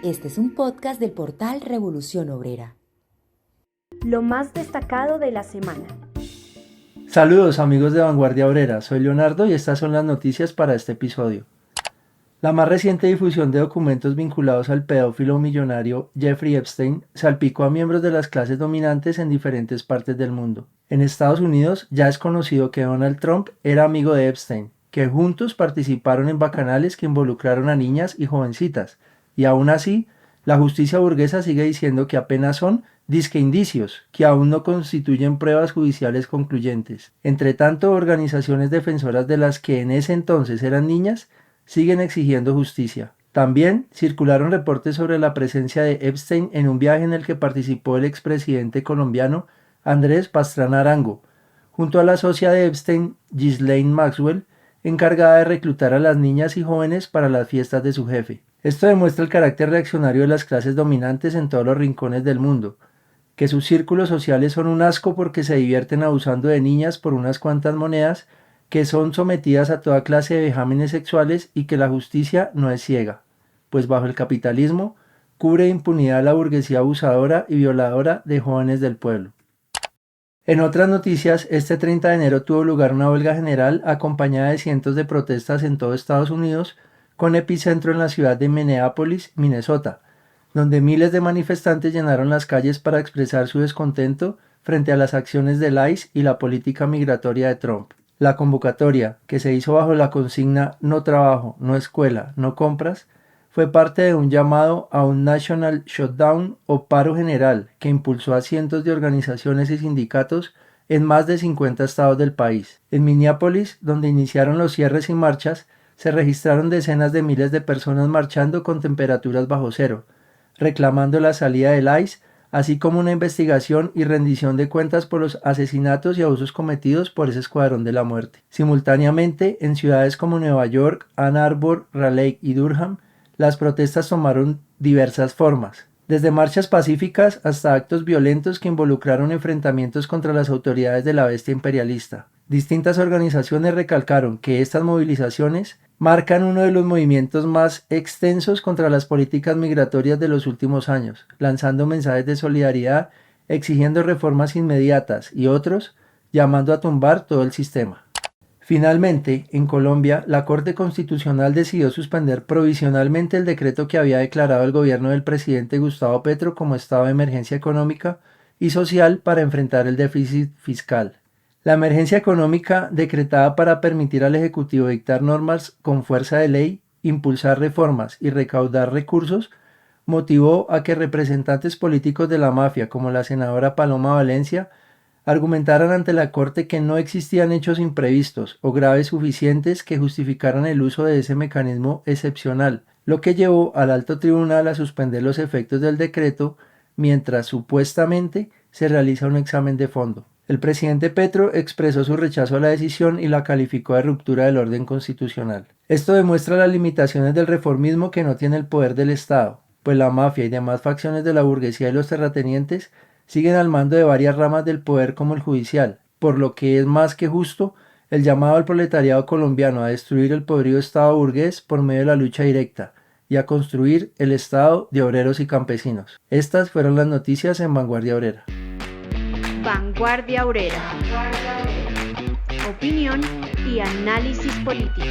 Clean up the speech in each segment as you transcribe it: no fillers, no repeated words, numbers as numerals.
Este es un podcast del portal Revolución Obrera. Lo más destacado de la semana. Saludos amigos de Vanguardia Obrera, soy Leonardo y estas son las noticias para este episodio. La más reciente difusión de documentos vinculados al pedófilo millonario Jeffrey Epstein salpicó a miembros de las clases dominantes en diferentes partes del mundo. En Estados Unidos ya es conocido que Donald Trump era amigo de Epstein, que juntos participaron en bacanales que involucraron a niñas y jovencitas, y aún así, la justicia burguesa sigue diciendo que apenas son disque indicios, que aún no constituyen pruebas judiciales concluyentes. Entre tanto, organizaciones defensoras de las que en ese entonces eran niñas siguen exigiendo justicia. También circularon reportes sobre la presencia de Epstein en un viaje en el que participó el expresidente colombiano Andrés Pastrana Arango, junto a la socia de Epstein, Ghislaine Maxwell, encargada de reclutar a las niñas y jóvenes para las fiestas de su jefe. Esto demuestra el carácter reaccionario de las clases dominantes en todos los rincones del mundo, que sus círculos sociales son un asco porque se divierten abusando de niñas por unas cuantas monedas, que son sometidas a toda clase de vejámenes sexuales y que la justicia no es ciega, pues bajo el capitalismo cubre de impunidad a la burguesía abusadora y violadora de jóvenes del pueblo. En otras noticias, este 30 de enero tuvo lugar una huelga general acompañada de cientos de protestas en todo Estados Unidos, con epicentro en la ciudad de Minneapolis, Minnesota, donde miles de manifestantes llenaron las calles para expresar su descontento frente a las acciones del ICE y la política migratoria de Trump. La convocatoria, que se hizo bajo la consigna "No trabajo, no escuela, no compras", fue parte de un llamado a un National Shutdown o paro general que impulsó a cientos de organizaciones y sindicatos en más de 50 estados del país. En Minneapolis, donde iniciaron los cierres y marchas, se registraron decenas de miles de personas marchando con temperaturas bajo cero, reclamando la salida del ICE, así como una investigación y rendición de cuentas por los asesinatos y abusos cometidos por ese escuadrón de la muerte. Simultáneamente, en ciudades como Nueva York, Ann Arbor, Raleigh y Durham, las protestas tomaron diversas formas, desde marchas pacíficas hasta actos violentos que involucraron enfrentamientos contra las autoridades de la bestia imperialista. Distintas organizaciones recalcaron que estas movilizaciones marcan uno de los movimientos más extensos contra las políticas migratorias de los últimos años, lanzando mensajes de solidaridad, exigiendo reformas inmediatas y otros llamando a tumbar todo el sistema. Finalmente, en Colombia, la Corte Constitucional decidió suspender provisionalmente el decreto que había declarado el gobierno del presidente Gustavo Petro como estado de emergencia económica y social para enfrentar el déficit fiscal. La emergencia económica, decretada para permitir al Ejecutivo dictar normas con fuerza de ley, impulsar reformas y recaudar recursos, motivó a que representantes políticos de la mafia, como la senadora Paloma Valencia, argumentaran ante la Corte que no existían hechos imprevistos o graves suficientes que justificaran el uso de ese mecanismo excepcional, lo que llevó al alto tribunal a suspender los efectos del decreto mientras supuestamente se realiza un examen de fondo. El presidente Petro expresó su rechazo a la decisión y la calificó de ruptura del orden constitucional. Esto demuestra las limitaciones del reformismo que no tiene el poder del Estado, pues la mafia y demás facciones de la burguesía y los terratenientes siguen al mando de varias ramas del poder como el judicial, por lo que es más que justo el llamado al proletariado colombiano a destruir el podrido Estado burgués por medio de la lucha directa y a construir el Estado de obreros y campesinos. Estas fueron las noticias en Vanguardia Obrera. Vanguardia Obrera. Opinión y análisis político.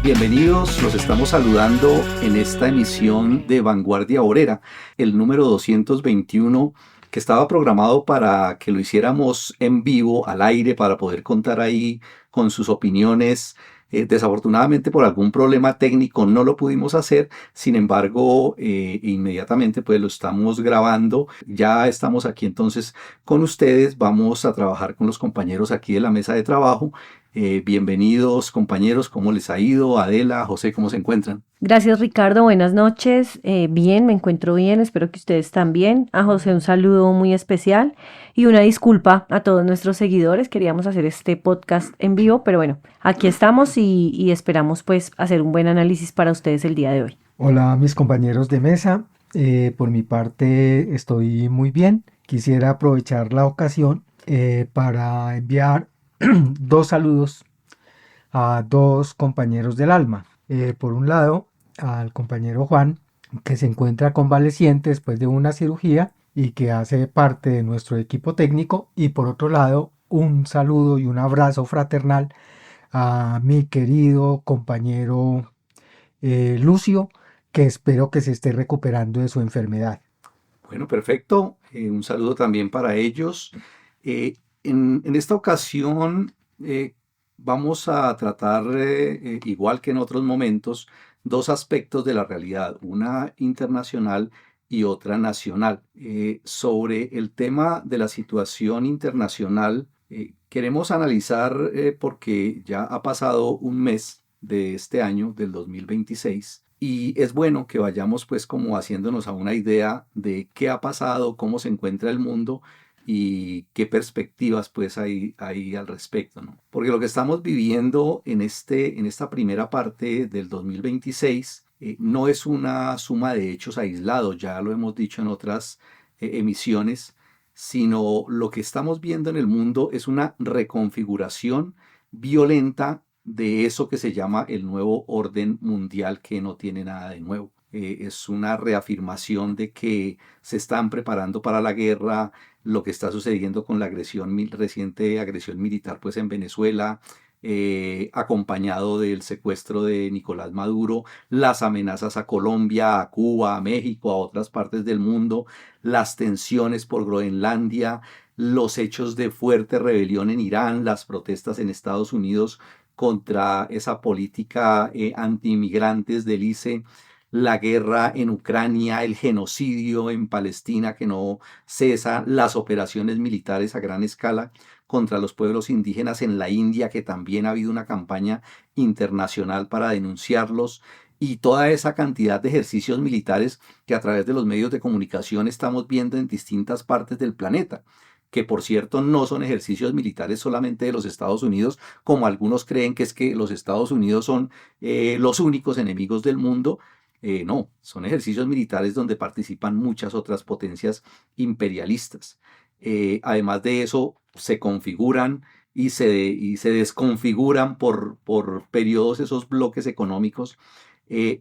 Bienvenidos, los estamos saludando en esta emisión de Vanguardia Obrera, el número 221, que estaba programado para que lo hiciéramos en vivo, al aire, para poder contar ahí con sus opiniones. Desafortunadamente por algún problema técnico no lo pudimos hacer, sin embargo inmediatamente pues lo estamos grabando, ya estamos aquí entonces con ustedes, vamos a trabajar con los compañeros aquí de la mesa de trabajo. Bienvenidos compañeros, ¿cómo les ha ido? Adela, José, ¿cómo se encuentran? Gracias Ricardo, buenas noches, bien, me encuentro bien, espero que ustedes también. A José un saludo muy especial y una disculpa a todos nuestros seguidores, queríamos hacer este podcast en vivo, pero bueno, aquí estamos y esperamos pues hacer un buen análisis para ustedes el día de hoy. Hola mis compañeros de mesa, por mi parte estoy muy bien, quisiera aprovechar la ocasión para enviar dos saludos a dos compañeros del alma. Por un lado, al compañero Juan, que se encuentra convaleciente después de una cirugía y que hace parte de nuestro equipo técnico. Y por otro lado, un saludo y un abrazo fraternal a mi querido compañero Lucio, que espero que se esté recuperando de su enfermedad. Bueno, perfecto. Un saludo también para ellos. En esta ocasión vamos a tratar, igual que en otros momentos, dos aspectos de la realidad, una internacional y otra nacional. Sobre el tema de la situación internacional, queremos analizar, porque ya ha pasado un mes de este año, del 2026, y es bueno que vayamos pues como haciéndonos a una idea de qué ha pasado, cómo se encuentra el mundo y qué perspectivas pues hay al respecto, ¿no? Porque lo que estamos viviendo en esta primera parte del 2026 no es una suma de hechos aislados, ya lo hemos dicho en otras emisiones, sino lo que estamos viendo en el mundo es una reconfiguración violenta de eso que se llama el nuevo orden mundial, que no tiene nada de nuevo. Es una reafirmación de que se están preparando para la guerra, lo que está sucediendo con la reciente agresión militar pues en Venezuela, acompañado del secuestro de Nicolás Maduro, las amenazas a Colombia, a Cuba, a México, a otras partes del mundo, las tensiones por Groenlandia, los hechos de fuerte rebelión en Irán, las protestas en Estados Unidos contra esa política anti-inmigrantes del ICE, la guerra en Ucrania, el genocidio en Palestina que no cesa, las operaciones militares a gran escala contra los pueblos indígenas en la India, que también ha habido una campaña internacional para denunciarlos, y toda esa cantidad de ejercicios militares que a través de los medios de comunicación estamos viendo en distintas partes del planeta, que por cierto no son ejercicios militares solamente de los Estados Unidos, como algunos creen que es que los Estados Unidos son los únicos enemigos del mundo. No, son ejercicios militares donde participan muchas otras potencias imperialistas. Además de eso, se configuran y se desconfiguran por periodos esos bloques económicos,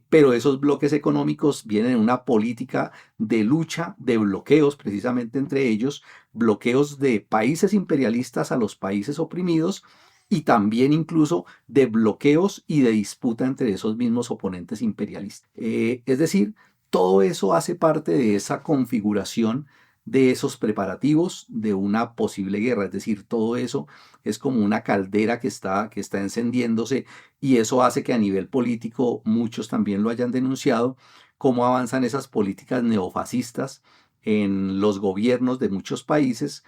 pero esos bloques económicos vienen en una política de lucha, de bloqueos precisamente entre ellos, bloqueos de países imperialistas a los países oprimidos, y también incluso de bloqueos y de disputa entre esos mismos oponentes imperialistas. Es decir, todo eso hace parte de esa configuración, de esos preparativos de una posible guerra. Es decir, todo eso es como una caldera que está encendiéndose, y eso hace que a nivel político muchos también lo hayan denunciado, cómo avanzan esas políticas neofascistas en los gobiernos de muchos países.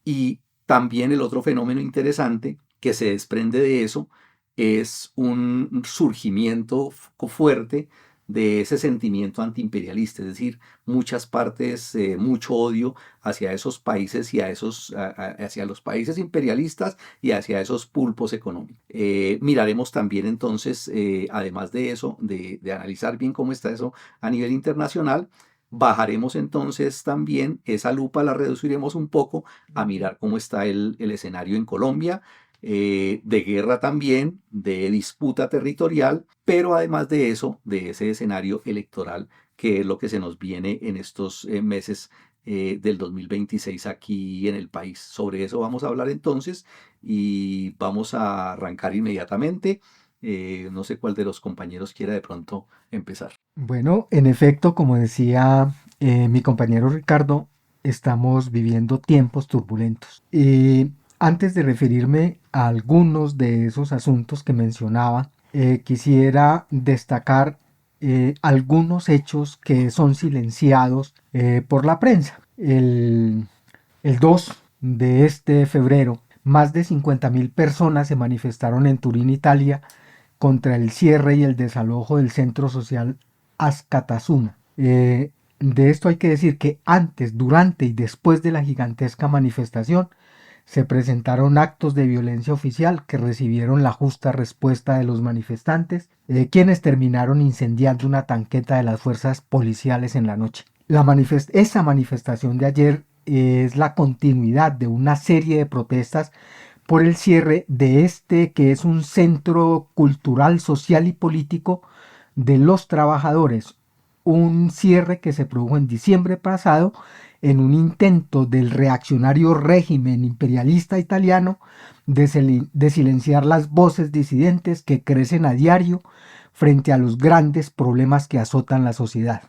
Y también el otro fenómeno interesante que se desprende de eso es un surgimiento fuerte de ese sentimiento antiimperialista, es decir, muchas partes, mucho odio hacia esos países y hacia los países imperialistas y hacia esos pulpos económicos. Miraremos también entonces, además de eso, de analizar bien cómo está eso a nivel internacional, bajaremos entonces también esa lupa, la reduciremos un poco a mirar cómo está el escenario en Colombia, de guerra también, de disputa territorial, pero además de eso, de ese escenario electoral, que es lo que se nos viene en estos meses del 2026 aquí en el país. Sobre eso vamos a hablar entonces, y vamos a arrancar inmediatamente. No sé cuál de los compañeros quiera de pronto empezar. Bueno, en efecto, como decía mi compañero Ricardo, estamos viviendo tiempos turbulentos. Antes de referirme a algunos de esos asuntos que mencionaba, quisiera destacar algunos hechos que son silenciados por la prensa. El 2 de este febrero, más de 50.000 personas se manifestaron en Turín, Italia, contra el cierre y el desalojo del centro social Askatasuna. De esto hay que decir que antes, durante y después de la gigantesca manifestación se presentaron actos de violencia oficial que recibieron la justa respuesta de los manifestantes, quienes terminaron incendiando una tanqueta de las fuerzas policiales en la noche. Esa manifestación de ayer es la continuidad de una serie de protestas por el cierre de este que es un centro cultural, social y político de los trabajadores. Un cierre que se produjo en diciembre pasado en un intento del reaccionario régimen imperialista italiano de silenciar las voces disidentes que crecen a diario frente a los grandes problemas que azotan la sociedad.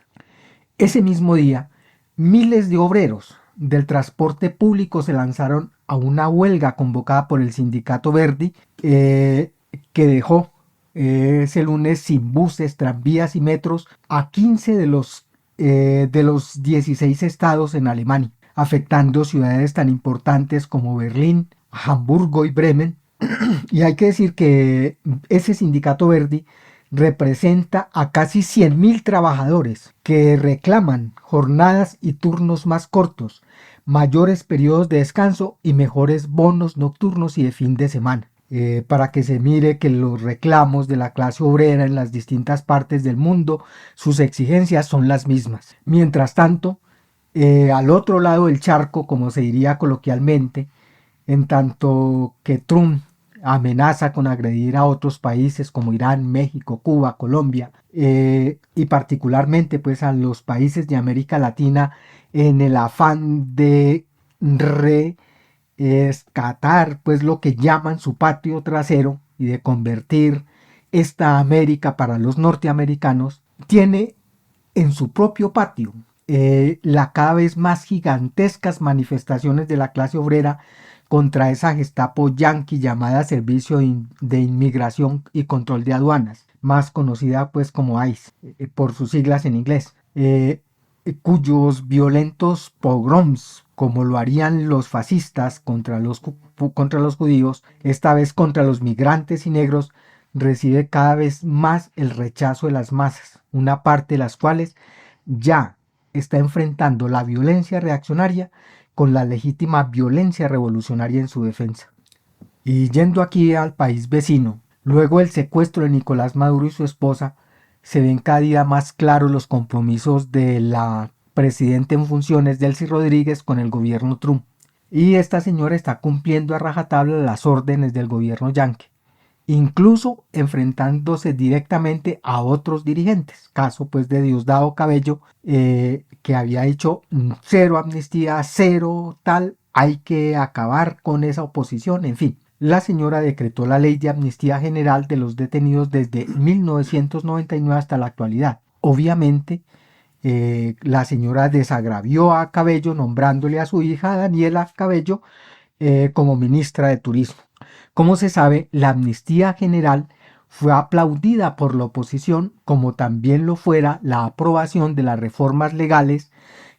Ese mismo día, miles de obreros del transporte público se lanzaron a una huelga convocada por el sindicato Verdi, que dejó ese lunes sin buses, tranvías y metros a 15 de los 16 estados en Alemania, afectando ciudades tan importantes como Berlín, Hamburgo y Bremen. Y hay que decir que ese sindicato Verdi representa a casi 100.000 trabajadores que reclaman jornadas y turnos más cortos, mayores periodos de descanso y mejores bonos nocturnos y de fin de semana. Para que se mire que los reclamos de la clase obrera en las distintas partes del mundo, sus exigencias son las mismas. Mientras tanto, al otro lado del charco, como se diría coloquialmente, en tanto que Trump amenaza con agredir a otros países como Irán, México, Cuba, Colombia, y particularmente pues a los países de América Latina en el afán de rescatar pues lo que llaman su patio trasero y de convertir esta América para los norteamericanos, tiene en su propio patio la cada vez más gigantescas manifestaciones de la clase obrera contra esa Gestapo yanqui llamada Servicio de Inmigración y Control de Aduanas, más conocida pues como ICE, por sus siglas en inglés, cuyos violentos pogroms, como lo harían los fascistas contra los judíos, esta vez contra los migrantes y negros, recibe cada vez más el rechazo de las masas, una parte de las cuales ya está enfrentando la violencia reaccionaria con la legítima violencia revolucionaria en su defensa. Y yendo aquí al país vecino, luego del secuestro de Nicolás Maduro y su esposa, se ven cada día más claros los compromisos de la presidenta en funciones Delcy Rodríguez con el gobierno Trump. Y esta señora está cumpliendo a rajatabla las órdenes del gobierno yanqui, incluso enfrentándose directamente a otros dirigentes. Caso pues de Diosdado Cabello, que había dicho cero amnistía, cero tal, hay que acabar con esa oposición, en fin. La señora decretó la ley de amnistía general de los detenidos desde 1999 hasta la actualidad. Obviamente, la señora desagravió a Cabello nombrándole a su hija Daniela Cabello como ministra de Turismo. Como se sabe, la amnistía general fue aplaudida por la oposición, como también lo fuera la aprobación de las reformas legales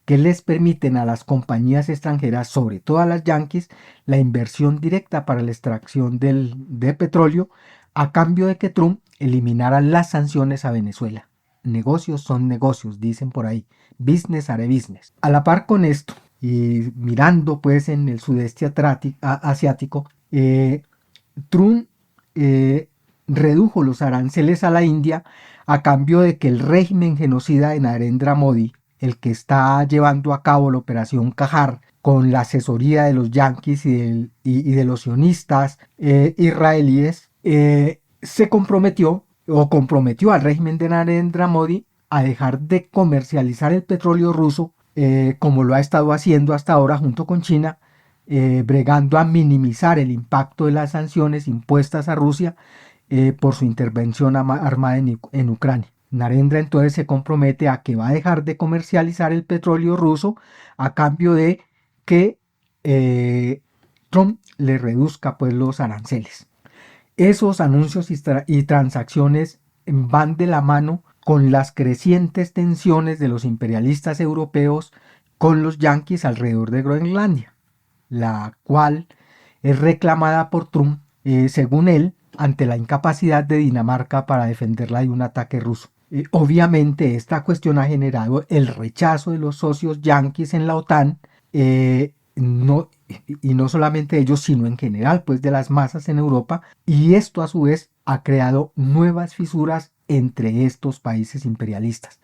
que les permiten a las compañías extranjeras, sobre todo a las yanquis, la inversión directa para la extracción de petróleo, a cambio de que Trump eliminara las sanciones a Venezuela. Negocios son negocios, dicen por ahí. Business are business. A la par con esto, y mirando pues en el sudeste asiático, Trump redujo los aranceles a la India a cambio de que el régimen genocida de Narendra Modi, el que está llevando a cabo la operación Qajar con la asesoría de los yanquis y de los sionistas israelíes, se comprometió al régimen de Narendra Modi a dejar de comercializar el petróleo ruso, como lo ha estado haciendo hasta ahora junto con China, bregando a minimizar el impacto de las sanciones impuestas a Rusia por su intervención armada en Ucrania. Narendra entonces se compromete a que va a dejar de comercializar el petróleo ruso a cambio de que Trump le reduzca pues los aranceles. Esos anuncios y transacciones van de la mano con las crecientes tensiones de los imperialistas europeos con los yanquis alrededor de Groenlandia, la cual es reclamada por Trump, según él, ante la incapacidad de Dinamarca para defenderla de un ataque ruso. Obviamente esta cuestión ha generado el rechazo de los socios yanquis en la OTAN, y no solamente ellos, sino en general pues de las masas en Europa, y esto a su vez ha creado nuevas fisuras entre estos países imperialistas.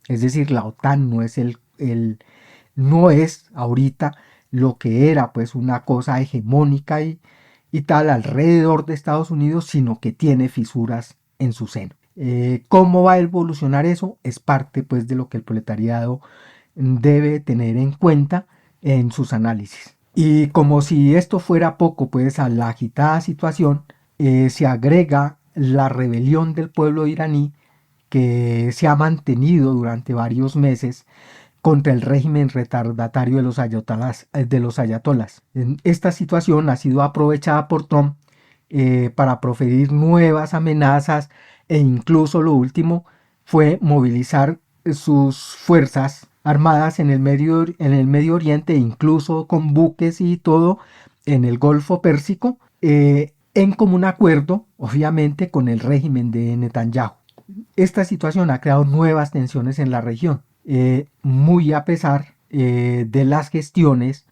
Es decir, la OTAN no es ahorita lo que era pues una cosa hegemónica y y tal alrededor de Estados Unidos, sino que tiene fisuras en su seno. ¿Cómo va a evolucionar eso? Es parte pues de lo que el proletariado debe tener en cuenta en sus análisis. Y como si esto fuera poco, pues a la agitada situación se agrega la rebelión del pueblo iraní que se ha mantenido durante varios meses contra el régimen retardatario de los ayatolás. Esta situación ha sido aprovechada por Trump para proferir nuevas amenazas e incluso lo último fue movilizar sus fuerzas armadas en el Medio Oriente, incluso con buques y todo en el Golfo Pérsico, en común acuerdo, obviamente, con el régimen de Netanyahu. Esta situación ha creado nuevas tensiones en la región, muy a pesar de las gestiones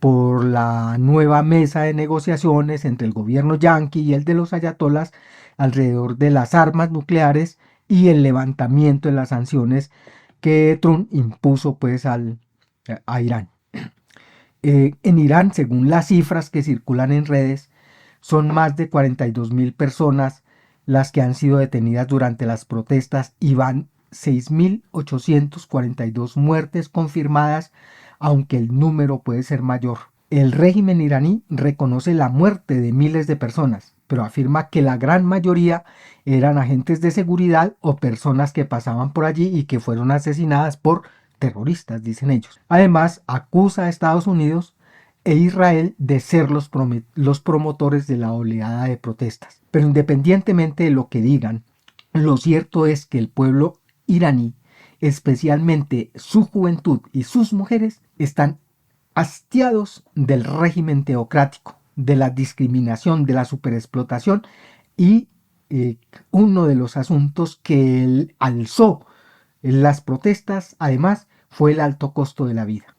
por la nueva mesa de negociaciones entre el gobierno yanqui y el de los ayatolás alrededor de las armas nucleares y el levantamiento de las sanciones que Trump impuso pues a Irán. En Irán, según las cifras que circulan en redes, son más de 42.000 personas las que han sido detenidas durante las protestas y van 6.842 muertes confirmadas, aunque el número puede ser mayor. El régimen iraní reconoce la muerte de miles de personas, pero afirma que la gran mayoría eran agentes de seguridad o personas que pasaban por allí y que fueron asesinadas por terroristas, dicen ellos. Además, acusa a Estados Unidos e Israel de ser los promotores de la oleada de protestas. Pero independientemente de lo que digan, lo cierto es que el pueblo iraní, especialmente su juventud y sus mujeres, están hastiados del régimen teocrático, de la discriminación, de la superexplotación y uno de los asuntos que él alzó en las protestas, además, fue el alto costo de la vida.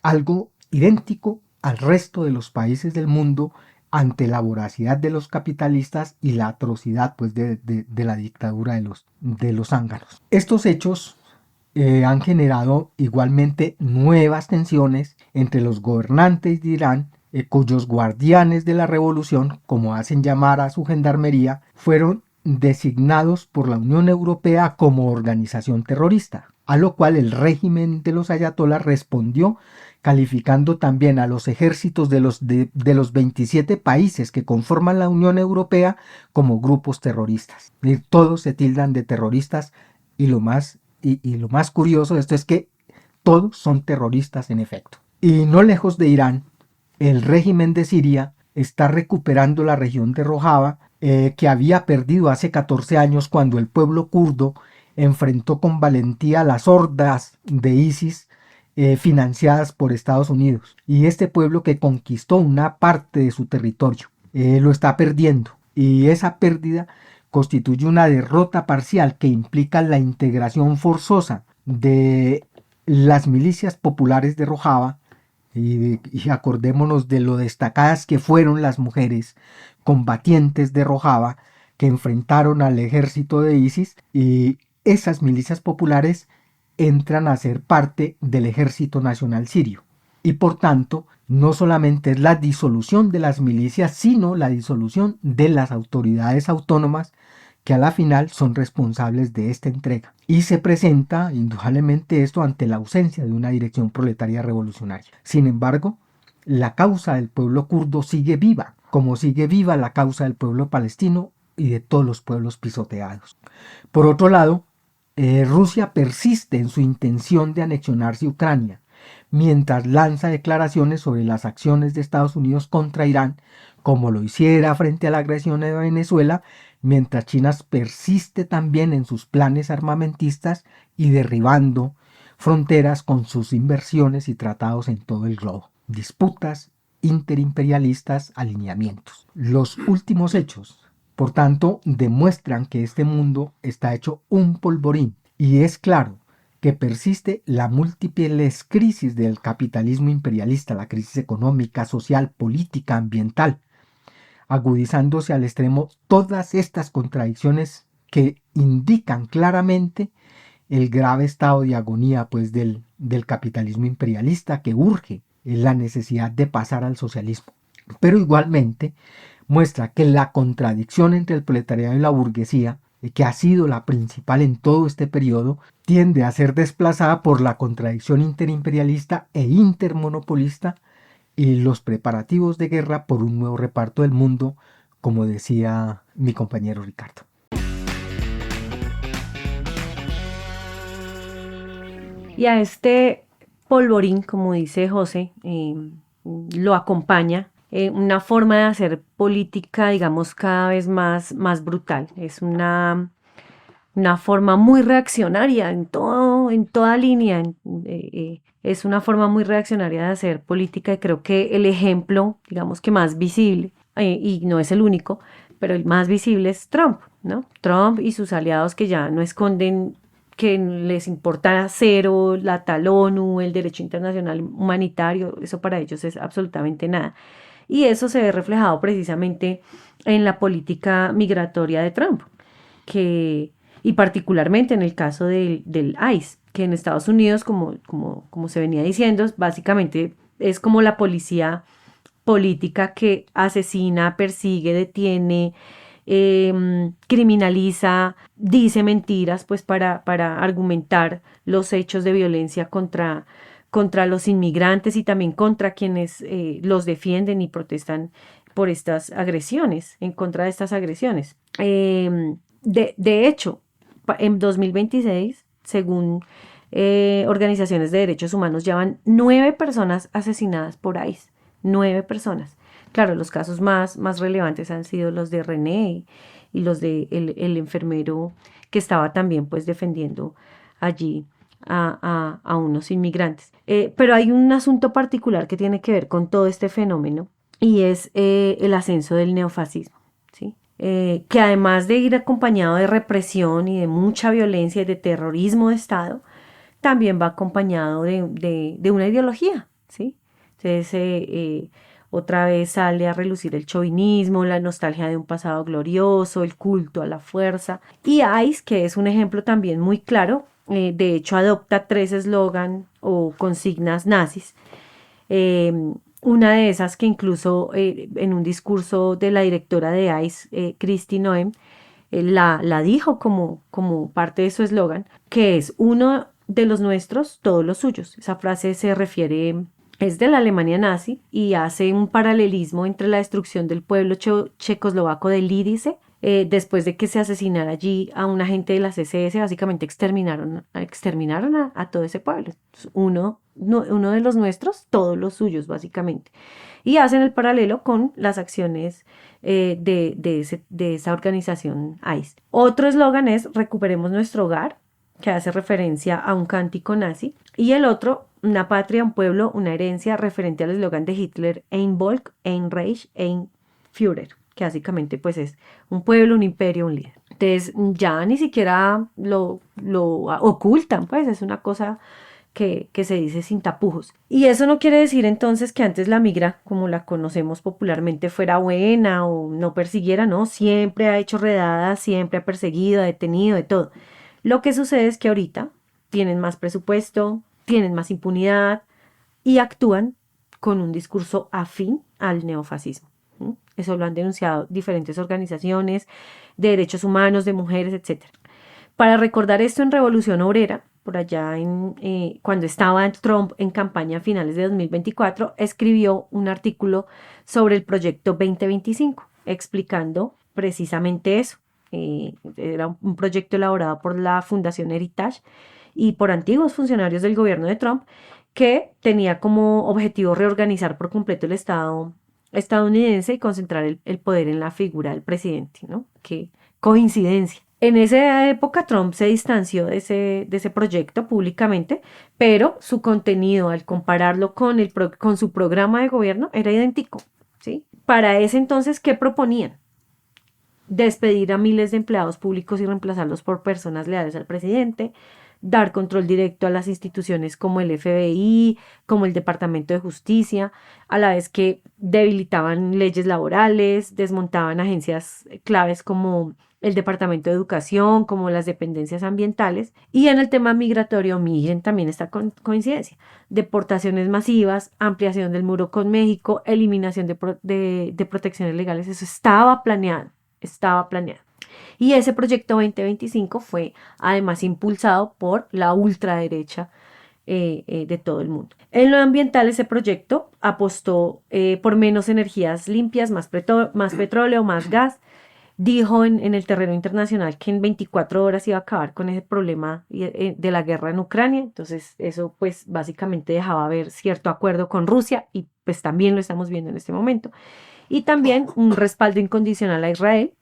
Algo idéntico al resto de los países del mundo ante la voracidad de los capitalistas y la atrocidad pues, de la dictadura de los zánganos. Estos hechos han generado igualmente nuevas tensiones entre los gobernantes de Irán, cuyos guardianes de la revolución, como hacen llamar a su gendarmería, fueron designados por la Unión Europea como organización terrorista, a lo cual el régimen de los ayatolás respondió calificando también a los ejércitos de los 27 países que conforman la Unión Europea como grupos terroristas. Y todos se tildan de terroristas y lo más curioso de esto es que todos son terroristas en efecto. Y no lejos de Irán, el régimen de Siria está recuperando la región de Rojava que había perdido hace 14 años cuando el pueblo kurdo enfrentó con valentía las hordas de ISIS financiadas por Estados Unidos. Y este pueblo que conquistó una parte de su territorio lo está perdiendo. Y esa pérdida constituye una derrota parcial que implica la integración forzosa de las milicias populares de Rojava. Y acordémonos de lo destacadas que fueron las mujeres combatientes de Rojava que enfrentaron al ejército de ISIS, y esas milicias populares entran a ser parte del ejército nacional sirio. Y por tanto, no solamente es la disolución de las milicias, sino la disolución de las autoridades autónomas que a la final son responsables de esta entrega. Y se presenta indudablemente esto ante la ausencia de una dirección proletaria revolucionaria. Sin embargo, la causa del pueblo kurdo sigue viva, como sigue viva la causa del pueblo palestino y de todos los pueblos pisoteados. Por otro lado, Rusia persiste en su intención de anexionarse Ucrania, mientras lanza declaraciones sobre las acciones de Estados Unidos contra Irán, como lo hiciera frente a la agresión de Venezuela, mientras China persiste también en sus planes armamentistas y derribando fronteras con sus inversiones y tratados en todo el globo. Disputas interimperialistas, alineamientos. Los últimos hechos, por tanto, demuestran que este mundo está hecho un polvorín, y es claro que persiste la múltiples crisis del capitalismo imperialista, la crisis económica, social, política, ambiental, agudizándose al extremo todas estas contradicciones que indican claramente el grave estado de agonía pues, del capitalismo imperialista que urge la necesidad de pasar al socialismo. pero igualmente muestra que la contradicción entre el proletariado y la burguesía, que ha sido la principal en todo este periodo, tiende a ser desplazada por la contradicción interimperialista e intermonopolista y los preparativos de guerra por un nuevo reparto del mundo, como decía mi compañero Ricardo. Y a este polvorín, como dice José, lo acompaña una forma de hacer política, digamos, cada vez más brutal. Es una forma muy reaccionaria en toda línea. Es una forma muy reaccionaria de hacer política, y creo que el ejemplo, digamos que más visible, y no es el único, pero el más visible es Trump, ¿no? Trump y sus aliados, que ya no esconden que les importa cero la tal ONU, el derecho internacional humanitario. Eso para ellos es absolutamente nada. Y eso se ve reflejado precisamente en la política migratoria de Trump, y particularmente en el caso del ICE, que en Estados Unidos, como se venía diciendo, básicamente es como la policía política que asesina, persigue, detiene, criminaliza, dice mentiras, pues para argumentar los hechos de violencia contra los inmigrantes y también contra quienes los defienden y protestan por estas agresiones, en contra de estas agresiones. De hecho, en 2026, según organizaciones de derechos humanos, ya van 9 personas asesinadas por ICE. 9 personas. Claro, los casos más relevantes han sido los de René y los de el enfermero que estaba también pues defendiendo allí a unos inmigrantes. Pero hay un asunto particular que tiene que ver con todo este fenómeno, y es el ascenso del neofascismo, ¿sí? Que además de ir acompañado de represión y de mucha violencia y de terrorismo de Estado, también va acompañado de una ideología, ¿sí? Entonces, otra vez sale a relucir el chauvinismo, la nostalgia de un pasado glorioso, el culto a la fuerza. Y ICE, que es un ejemplo también muy claro, de hecho adopta 3 eslogan o consignas nazis. Una de esas que incluso en un discurso de la directora de ICE, Kristi Noem, la dijo como parte de su eslogan, que es: uno de los nuestros, todos los suyos. Esa frase es de la Alemania nazi y hace un paralelismo entre la destrucción del pueblo checoslovaco de Lidice, después de que se asesinara allí a un agente de las SS. Básicamente exterminaron a todo ese pueblo. Uno de los nuestros, todos los suyos, básicamente. Y hacen el paralelo con las acciones de esa organización ICE. Otro eslogan es: recuperemos nuestro hogar, que hace referencia a un cántico nazi. Y el otro: una patria, un pueblo, una herencia, referente al eslogan de Hitler: Ein Volk, ein Reich, ein Führer, que básicamente pues es un pueblo, un imperio, un líder. Entonces ya ni siquiera lo ocultan, pues es una cosa que se dice sin tapujos. Y eso no quiere decir entonces que antes la migra, como la conocemos popularmente, fuera buena o no persiguiera, no, siempre ha hecho redadas, siempre ha perseguido, ha detenido, de todo. Lo que sucede es que ahorita tienen más presupuesto, tienen más impunidad y actúan con un discurso afín al neofascismo. Eso lo han denunciado diferentes organizaciones de derechos humanos, de mujeres, etc. Para recordar esto, en Revolución Obrera, por allá cuando estaba Trump en campaña a finales de 2024, escribió un artículo sobre el proyecto 2025, explicando precisamente eso. Era un proyecto elaborado por la Fundación Heritage y por antiguos funcionarios del gobierno de Trump, que tenía como objetivo reorganizar por completo el Estado estadounidense y concentrar el poder en la figura del presidente, ¿no? Qué coincidencia. En esa época Trump se distanció de ese proyecto públicamente, pero su contenido, al compararlo con su programa de gobierno, era idéntico, ¿sí? Para ese entonces, ¿qué proponían? Despedir a miles de empleados públicos y reemplazarlos por personas leales al presidente, dar control directo a las instituciones como el FBI, como el Departamento de Justicia, a la vez que debilitaban leyes laborales, desmontaban agencias claves como el Departamento de Educación, como las dependencias ambientales. Y en el tema migratorio, miren también esta coincidencia. Deportaciones masivas, ampliación del muro con México, eliminación de protecciones legales. Eso estaba planeado, estaba planeado. Y ese proyecto 2025 fue además impulsado por la ultraderecha de todo el mundo. En lo ambiental, ese proyecto apostó por menos energías limpias, más petróleo, más gas. Dijo en el terreno internacional que en 24 horas iba a acabar con ese problema de la guerra en Ucrania. Entonces eso pues básicamente dejaba ver cierto acuerdo con Rusia y pues también lo estamos viendo en este momento. Y también un respaldo incondicional a Israel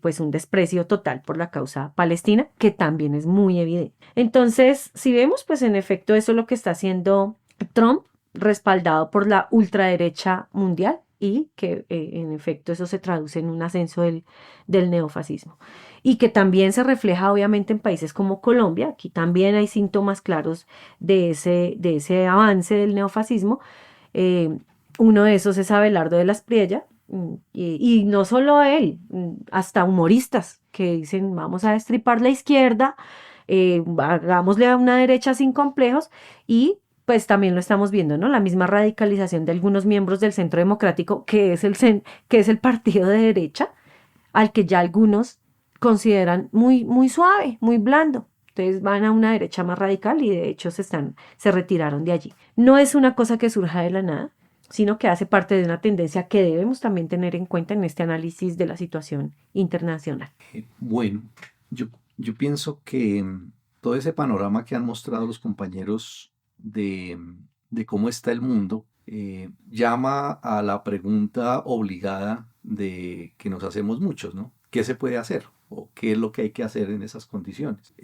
pues un desprecio total por la causa palestina, que también es muy evidente. Entonces, si vemos, pues en efecto eso es lo que está haciendo Trump, respaldado por la ultraderecha mundial, y que en efecto eso se traduce en un ascenso del neofascismo. Y que también se refleja obviamente en países como Colombia. Aquí también hay síntomas claros de ese avance del neofascismo. Uno de esos es Abelardo de las Priella, y no solo él, hasta humoristas que dicen vamos a destripar la izquierda, hagámosle a una derecha sin complejos, y pues también lo estamos viendo, ¿no? La misma radicalización de algunos miembros del Centro Democrático, que es el partido de derecha, al que ya algunos consideran muy, muy suave, muy blando. Entonces van a una derecha más radical y de hecho se retiraron de allí. No es una cosa que surja de la nada, sino que hace parte de una tendencia que debemos también tener en cuenta en este análisis de la situación internacional. Bueno, yo pienso que todo ese panorama que han mostrado los compañeros de cómo está el mundo llama a la pregunta obligada de que nos hacemos muchos, ¿no? ¿Qué se puede hacer? ¿O qué es lo que hay que hacer en esas condiciones?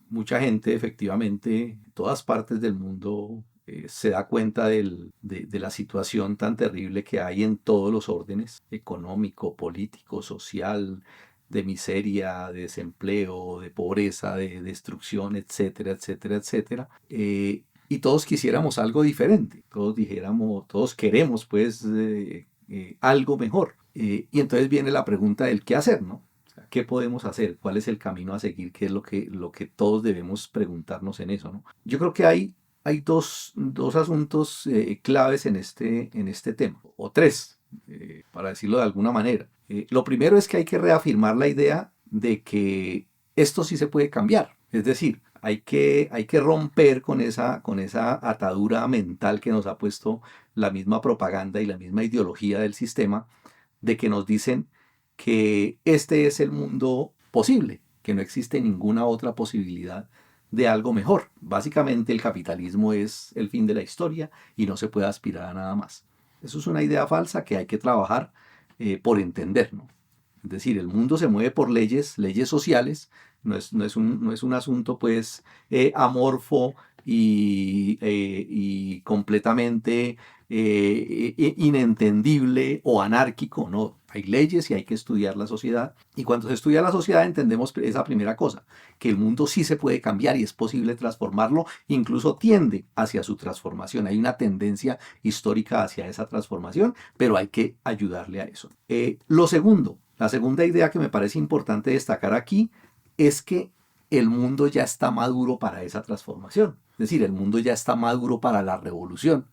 Mucha gente, efectivamente, en todas partes del mundo se da cuenta de la situación tan terrible que hay en todos los órdenes, económico, político, social, de miseria, de desempleo, de pobreza, de destrucción, etcétera, etcétera, etcétera. Y todos quisiéramos algo diferente, todos queremos pues algo mejor. Y entonces viene la pregunta del qué hacer, ¿no? O sea, ¿qué podemos hacer? ¿Cuál es el camino a seguir? ¿Qué es lo que todos debemos preguntarnos en eso, ¿no? Yo creo que hay dos asuntos claves en este tema, o tres, para decirlo de alguna manera. Lo primero es que hay que reafirmar la idea de que esto sí se puede cambiar. Es decir, hay que romper con esa atadura mental que nos ha puesto la misma propaganda y la misma ideología del sistema, de que nos dicen que este es el mundo posible, que no existe ninguna otra posibilidad de algo mejor. Básicamente el capitalismo es el fin de la historia y no se puede aspirar a nada más. Eso es una idea falsa que hay que trabajar por entender, ¿no? Es decir, el mundo se mueve por leyes sociales, no es un asunto pues amorfo y completamente inentendible o anárquico, no. Hay leyes y hay que estudiar la sociedad. Y cuando se estudia la sociedad entendemos esa primera cosa, que el mundo sí se puede cambiar y es posible transformarlo, incluso tiende hacia su transformación. Hay una tendencia histórica hacia esa transformación, pero hay que ayudarle a eso. La segunda idea que me parece importante destacar aquí es que el mundo ya está maduro para esa transformación. Es decir, el mundo ya está maduro para la revolución,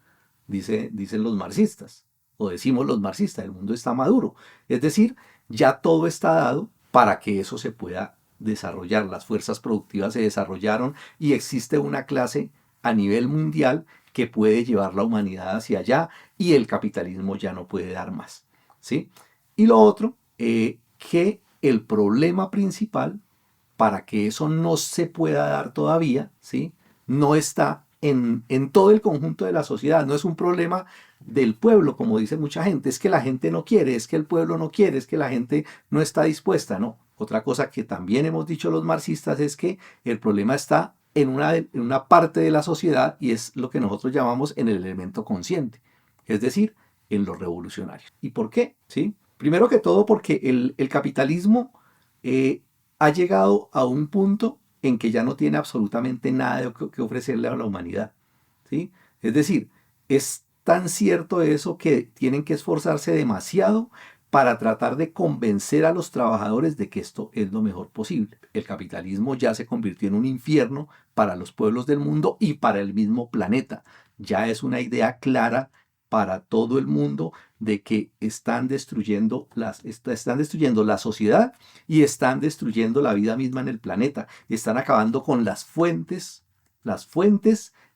dicen los marxistas. O decimos los marxistas, el mundo está maduro. Es decir, ya todo está dado para que eso se pueda desarrollar. Las fuerzas productivas se desarrollaron y existe una clase a nivel mundial que puede llevar la humanidad hacia allá y el capitalismo ya no puede dar más, ¿sí? Y lo otro, que el problema principal para que eso no se pueda dar todavía, ¿sí? No está en todo el conjunto de la sociedad, no es un problema del pueblo, como dice mucha gente, es que la gente no quiere, es que el pueblo no quiere, es que la gente no está dispuesta, no. Otra cosa que también hemos dicho los marxistas es que el problema está en una parte de la sociedad y es lo que nosotros llamamos en el elemento consciente, es decir, en los revolucionarios. ¿Y por qué? ¿Sí? Primero que todo porque el capitalismo ha llegado a un punto en que ya no tiene absolutamente nada que ofrecerle a la humanidad, ¿sí? Es decir, es tan cierto eso que tienen que esforzarse demasiado para tratar de convencer a los trabajadores de que esto es lo mejor posible. El capitalismo ya se convirtió en un infierno para los pueblos del mundo y para el mismo planeta. Ya es una idea clara para todo el mundo de que están destruyendo la sociedad y están destruyendo la vida misma en el planeta. Están acabando con las fuentes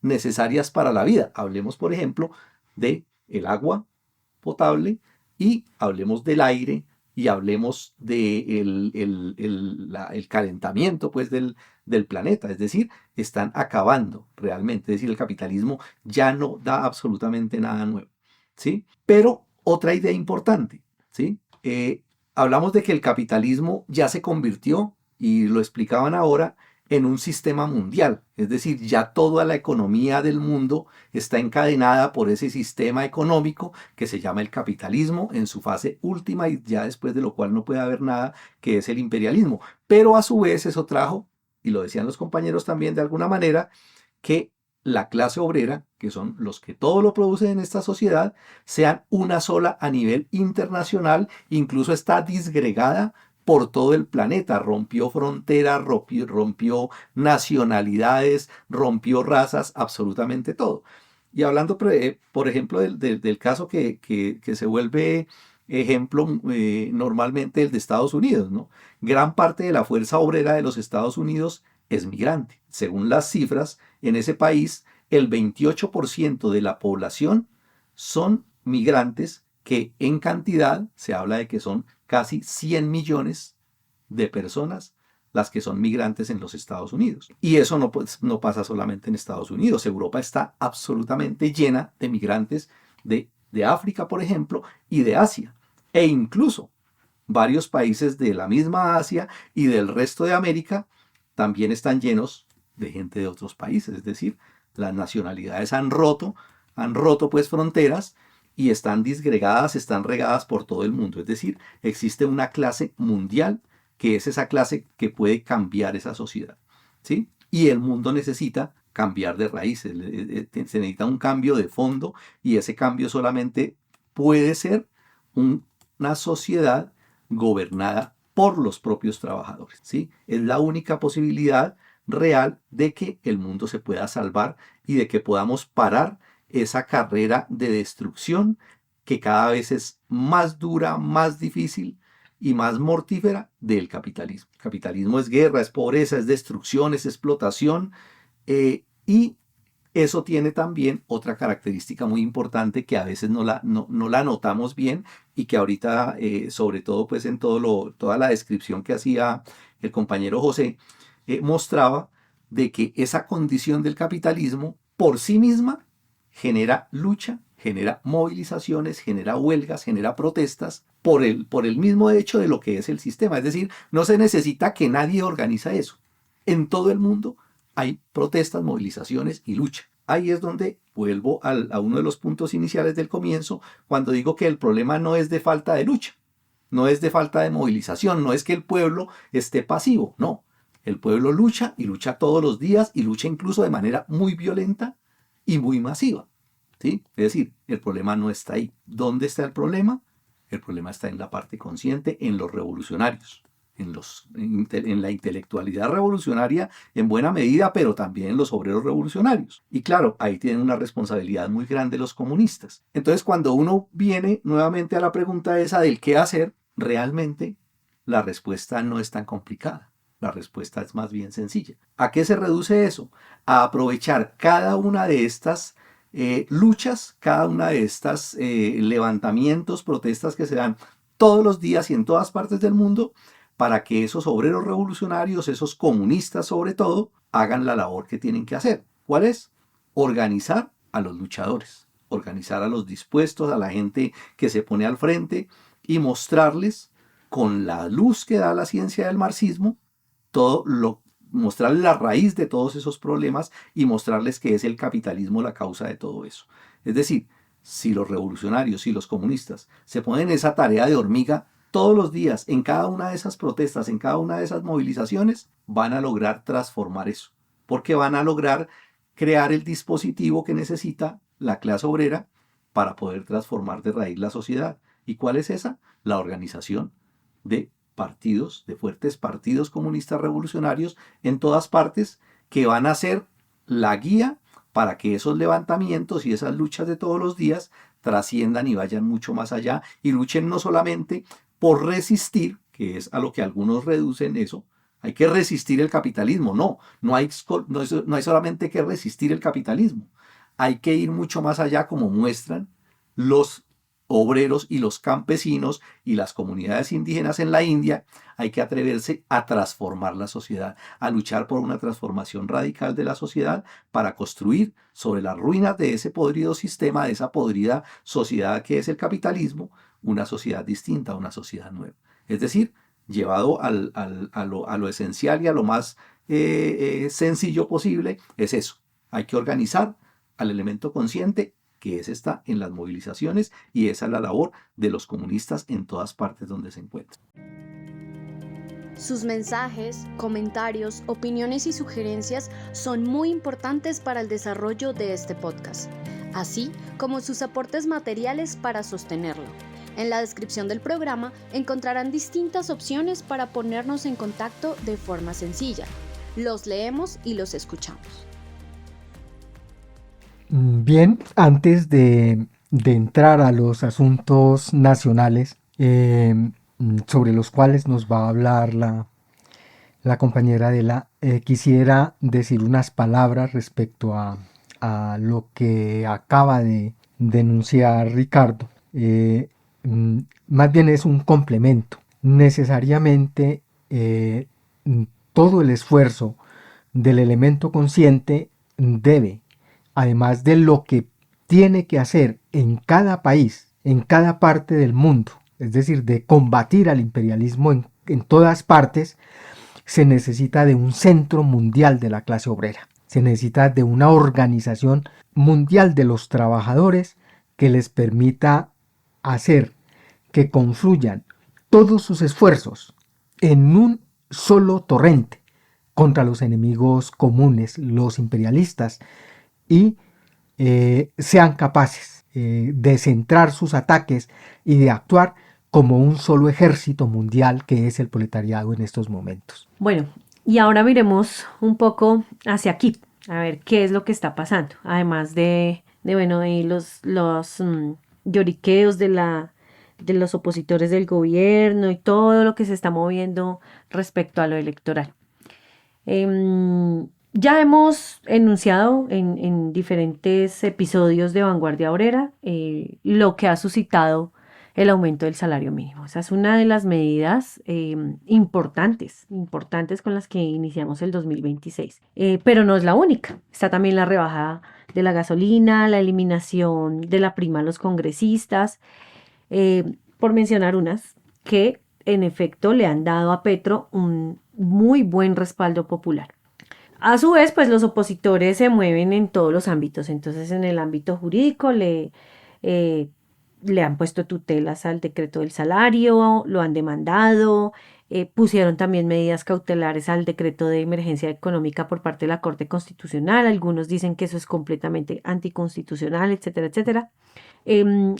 necesarias para la vida. Hablemos, por ejemplo, de el agua potable y hablemos del aire y hablemos del el calentamiento pues, del planeta. Es decir, están acabando realmente. Es decir, el capitalismo ya no da absolutamente nada nuevo, ¿sí? Pero otra idea importante, ¿sí? Hablamos de que el capitalismo ya se convirtió, y lo explicaban ahora, en un sistema mundial. Es decir, ya toda la economía del mundo está encadenada por ese sistema económico que se llama el capitalismo en su fase última, y ya después de lo cual no puede haber nada, que es el imperialismo. Pero a su vez eso trajo, y lo decían los compañeros también de alguna manera, que la clase obrera, que son los que todo lo producen en esta sociedad, sean una sola a nivel internacional, incluso está disgregada por todo el planeta, rompió fronteras, rompió nacionalidades, rompió razas, absolutamente todo. Y hablando, por ejemplo, del caso que se vuelve ejemplo normalmente el de Estados Unidos, ¿no? Gran parte de la fuerza obrera de los Estados Unidos es migrante. Según las cifras, en ese país el 28% de la población son migrantes, que en cantidad se habla de que son casi 100 millones de personas las que son migrantes en los Estados Unidos. Y eso no pasa solamente en Estados Unidos. Europa está absolutamente llena de migrantes de África, por ejemplo, y de Asia. E incluso varios países de la misma Asia y del resto de América también están llenos de gente de otros países. Es decir, las nacionalidades han roto pues fronteras, y están disgregadas, están regadas por todo el mundo. Es decir, existe una clase mundial que es esa clase que puede cambiar esa sociedad, ¿sí? Y el mundo necesita cambiar de raíces, se necesita un cambio de fondo, y ese cambio solamente puede ser una sociedad gobernada por los propios trabajadores, ¿sí? Es la única posibilidad real de que el mundo se pueda salvar y de que podamos parar esa carrera de destrucción que cada vez es más dura, más difícil y más mortífera del capitalismo. El capitalismo es guerra, es pobreza, es destrucción, es explotación, y eso tiene también otra característica muy importante que a veces no la notamos bien, y que ahorita, sobre todo pues en toda la descripción que hacía el compañero José, mostraba de que esa condición del capitalismo por sí misma genera lucha, genera movilizaciones, genera huelgas, genera protestas por el mismo hecho de lo que es el sistema. Es decir, no se necesita que nadie organiza eso. En todo el mundo hay protestas, movilizaciones y lucha. Ahí es donde vuelvo a uno de los puntos iniciales del comienzo, cuando digo que el problema no es de falta de lucha, no es de falta de movilización, no es que el pueblo esté pasivo, no. El pueblo lucha, y lucha todos los días, y lucha incluso de manera muy violenta y muy masiva, ¿sí? Es decir, el problema no está ahí. ¿Dónde está el problema? El problema está en la parte consciente, en los revolucionarios, en la intelectualidad revolucionaria en buena medida, pero también en los obreros revolucionarios. Y claro, ahí tienen una responsabilidad muy grande los comunistas. Entonces, cuando uno viene nuevamente a la pregunta esa del qué hacer, realmente la respuesta no es tan complicada. La respuesta es más bien sencilla. ¿A qué se reduce eso? A aprovechar cada una de estas luchas, cada una de estas levantamientos, protestas que se dan todos los días y en todas partes del mundo, para que esos obreros revolucionarios, esos comunistas sobre todo, hagan la labor que tienen que hacer. ¿Cuál es? Organizar a los luchadores, organizar a los dispuestos, a la gente que se pone al frente, y mostrarles con la luz que da la ciencia del marxismo, mostrarles la raíz de todos esos problemas, y mostrarles que es el capitalismo la causa de todo eso. Es decir, si los revolucionarios, si los comunistas se ponen esa tarea de hormiga todos los días, en cada una de esas protestas, en cada una de esas movilizaciones, van a lograr transformar eso, porque van a lograr crear el dispositivo que necesita la clase obrera para poder transformar de raíz la sociedad. ¿Y cuál es esa? La organización de partidos, de fuertes partidos comunistas revolucionarios en todas partes, que van a ser la guía para que esos levantamientos y esas luchas de todos los días trasciendan y vayan mucho más allá y luchen no solamente por resistir, que es a lo que algunos reducen eso, hay que resistir el capitalismo. No hay solamente que resistir el capitalismo, hay que ir mucho más allá, como muestran los obreros y los campesinos y las comunidades indígenas en la India. Hay que atreverse a transformar la sociedad, a luchar por una transformación radical de la sociedad para construir sobre las ruinas de ese podrido sistema, de esa podrida sociedad que es el capitalismo, una sociedad distinta, una sociedad nueva. Es decir, llevado a lo esencial y a lo más sencillo posible, es eso. Hay que organizar al elemento consciente, que está en las movilizaciones, y esa es la labor de los comunistas en todas partes donde se encuentran. Sus mensajes, comentarios, opiniones y sugerencias son muy importantes para el desarrollo de este podcast, así como sus aportes materiales para sostenerlo. En la descripción del programa encontrarán distintas opciones para ponernos en contacto de forma sencilla. Los leemos y los escuchamos. Bien, antes de entrar a los asuntos nacionales sobre los cuales nos va a hablar la compañera Adela, quisiera decir unas palabras respecto a lo que acaba de denunciar Ricardo. Más bien es un complemento. Necesariamente todo el esfuerzo del elemento consciente debe, además de lo que tiene que hacer en cada país, en cada parte del mundo, es decir, de combatir al imperialismo en todas partes, se necesita de un centro mundial de la clase obrera. Se necesita de una organización mundial de los trabajadores que les permita hacer que confluyan todos sus esfuerzos en un solo torrente contra los enemigos comunes, los imperialistas, y sean capaces de centrar sus ataques y de actuar como un solo ejército mundial que es el proletariado en estos momentos. Bueno, y ahora miremos un poco hacia aquí, a ver qué es lo que está pasando, además de los lloriqueos de los opositores del gobierno y todo lo que se está moviendo respecto a lo electoral. Ya hemos enunciado en diferentes episodios de Vanguardia Obrera lo que ha suscitado el aumento del salario mínimo. Esa es una de las medidas importantes con las que iniciamos el 2026. Pero no es la única. Está también la rebaja de la gasolina, la eliminación de la prima a los congresistas, por mencionar unas que en efecto le han dado a Petro un muy buen respaldo popular. A su vez, pues los opositores se mueven en todos los ámbitos. Entonces, en el ámbito jurídico le han puesto tutelas al decreto del salario, lo han demandado, pusieron también medidas cautelares al decreto de emergencia económica por parte de la Corte Constitucional. Algunos dicen que eso es completamente anticonstitucional, etcétera, etcétera.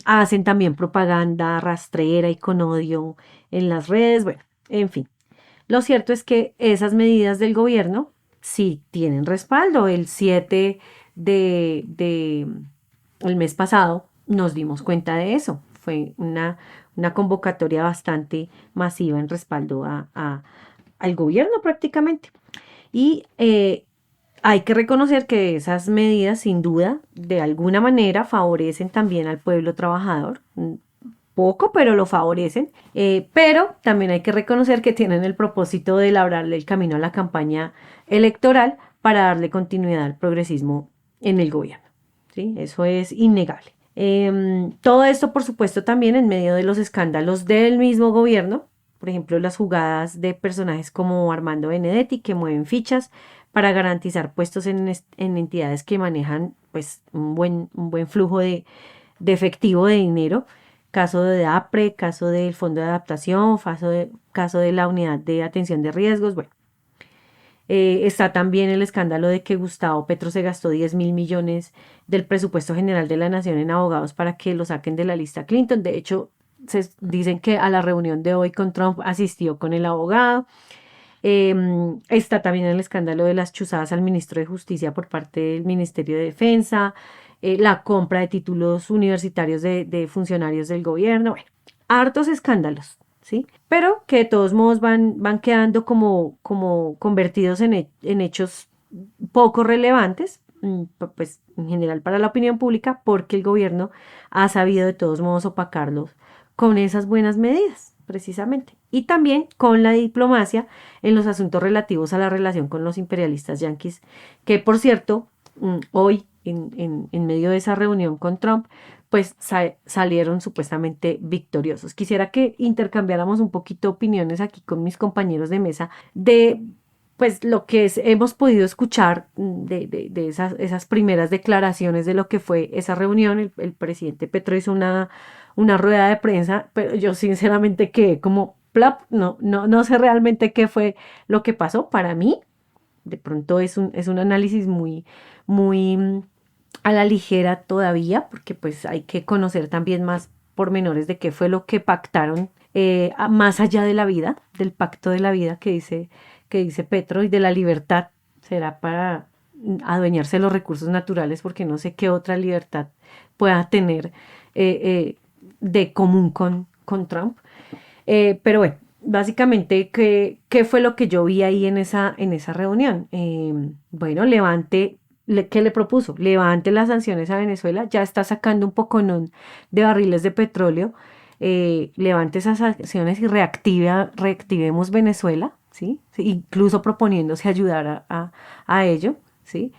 Hacen también propaganda rastrera y con odio en las redes. Bueno, en fin. Lo cierto es que esas medidas del gobierno sí tienen respaldo. El 7 el mes pasado nos dimos cuenta de eso. Fue una convocatoria bastante masiva en respaldo al gobierno prácticamente. Y hay que reconocer que esas medidas sin duda de alguna manera favorecen también al pueblo trabajador. Poco, pero lo favorecen. Pero también hay que reconocer que tienen el propósito de labrarle el camino a la campaña electoral para darle continuidad al progresismo en el gobierno. ¿Sí? Eso es innegable. Todo esto, por supuesto, también en medio de los escándalos del mismo gobierno. Por ejemplo, las jugadas de personajes como Armando Benedetti, que mueven fichas para garantizar puestos en entidades que manejan pues, un buen flujo de efectivo de dinero. Caso de APRE, caso del Fondo de Adaptación, caso de la Unidad de Atención de Riesgos. Bueno, está también el escándalo de que Gustavo Petro se gastó 10.000 millones del presupuesto general de la Nación en abogados para que lo saquen de la lista Clinton. De hecho, dicen que a la reunión de hoy con Trump asistió con el abogado. Está también el escándalo de las chuzadas al ministro de Justicia por parte del Ministerio de Defensa, la compra de títulos universitarios de funcionarios del gobierno, bueno, hartos escándalos, ¿sí? Pero que de todos modos van quedando como convertidos en hechos poco relevantes, pues en general para la opinión pública, porque el gobierno ha sabido de todos modos opacarlos con esas buenas medidas, precisamente. Y también con la diplomacia en los asuntos relativos a la relación con los imperialistas yanquis, que por cierto, hoy en medio de esa reunión con Trump, pues salieron supuestamente victoriosos. Quisiera que intercambiáramos un poquito opiniones aquí con mis compañeros de mesa de pues lo que hemos podido escuchar de esas primeras declaraciones de lo que fue esa reunión. El presidente Petro hizo una rueda de prensa, pero yo sinceramente quedé como plop, no sé realmente qué fue lo que pasó. Para mí, de pronto es un análisis muy a la ligera todavía, porque pues hay que conocer también más pormenores de qué fue lo que pactaron más allá de la vida, del pacto de la vida que dice Petro, y de la libertad. Será para adueñarse de los recursos naturales, porque no sé qué otra libertad pueda tener de común con Trump. Pero bueno, básicamente, ¿qué fue lo que yo vi ahí en esa reunión? Bueno, ¿qué le propuso? Levante las sanciones a Venezuela, ya está sacando un poconón de barriles de petróleo, levante esas sanciones y reactivemos Venezuela, ¿sí? Incluso proponiéndose ayudar a ello, ¿sí?